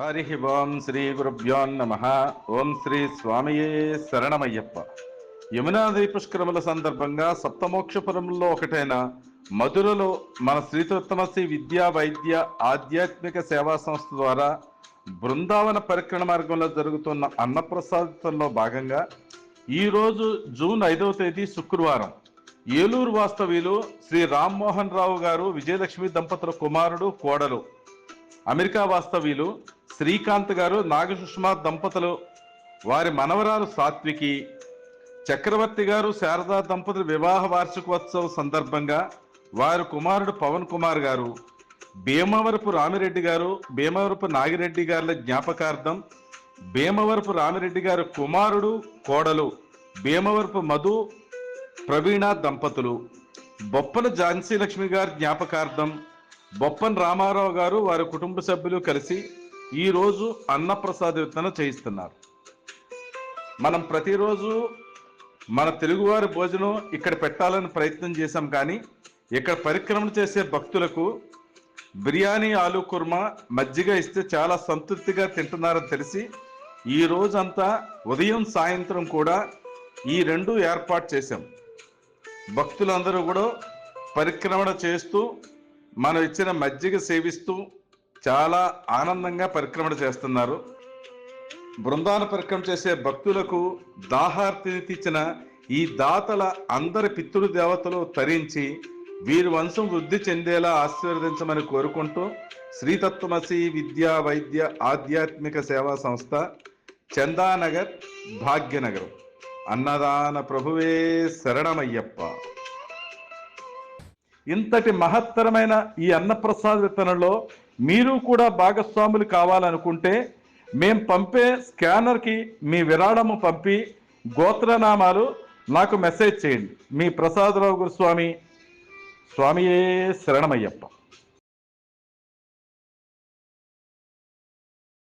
హరి ఓం శ్రీ గురుభ్యో నమ. ఓం శ్రీ స్వామియే శరణమయ్యప్ప. యమునాది పుష్కరముల సందర్భంగా సప్తమోక్షపురంలో ఒకటైన మధురలో మన శ్రీతోత్తమశ్రీ విద్యా వైద్య ఆధ్యాత్మిక సేవా సంస్థ ద్వారా బృందావన పరిక్రమ మార్గంలో జరుగుతున్న అన్నప్రసాదంలో భాగంగా ఈరోజు జూన్ 5వ తేదీ శుక్రవారం ఏలూరు వాస్తవ్యులు శ్రీ రామ్మోహన్ రావు గారు విజయలక్ష్మి దంపతుల కుమారుడు కోడలు, అమెరికా వాస్తవ్యులు శ్రీకాంత్ గారు నాగసుష్మా దంపతులు వారి మనవరాలు సాత్వికి, చక్రవర్తి గారు శారదా దంపతుల వివాహ వార్షికోత్సవ సందర్భంగా వారి కుమారుడు పవన్ కుమార్ గారు, భీమవరపు రామిరెడ్డి గారు, భీమవరపు నాగిరెడ్డి గారుల జ్ఞాపకార్థం భీమవరపు రామిరెడ్డి గారు కుమారుడు కోడలు భీమవరపు మధు ప్రవీణ దంపతులు, బొప్పన ఝాన్సీ లక్ష్మి గారి జ్ఞాపకార్థం బొప్పన్ రామారావు గారు వారి కుటుంబ సభ్యులు కలిసి ఈరోజు అన్నప్రసాద విత్తన చేయిస్తున్నారు. మనం ప్రతిరోజు మన తెలుగువారి భోజనం ఇక్కడ పెట్టాలని ప్రయత్నం చేశాం, కానీ ఇక్కడ పరిక్రమణ చేసే భక్తులకు బిర్యానీ, ఆలు కుర్మా, మజ్జిగ ఇస్తే చాలా సంతృప్తిగా తింటున్నారని తెలిసి ఈ రోజంతా ఉదయం సాయంత్రం కూడా ఈ రెండు ఏర్పాటు చేశాం. భక్తులందరూ కూడా పరిక్రమణ చేస్తూ మనం ఇచ్చిన మజ్జిగ సేవిస్తూ చాలా ఆనందంగా పరిక్రమణ చేస్తున్నారు. బృందావన పరిక్రమ చేసే భక్తులకు దాహార్తిని తీర్చిన ఈ దాతల అందరి పితృ దేవతలు తరించి వీరి వంశం వృద్ధి చెందేలా ఆశీర్వదించమని కోరుకుంటూ శ్రీతత్వమసి విద్యా వైద్య ఆధ్యాత్మిక సేవా సంస్థ, చందానగర్, భాగ్యనగరం. అన్నదాన ప్రభువే శరణమయ్యప్ప. ఇంతటి మహత్తరమైన ఈ అన్నప్రసాద విత్తనంలో మీరు కూడా భాగస్వాములు కావాలనుకుంటే మేం పంపే స్కానర్కి మీ విరాళము పంపి గోత్రనామాలు నాకు మెసేజ్ చేయండి. మీ ప్రసాదరావు గురుస్వామి. స్వామియే శరణమయ్యప్ప.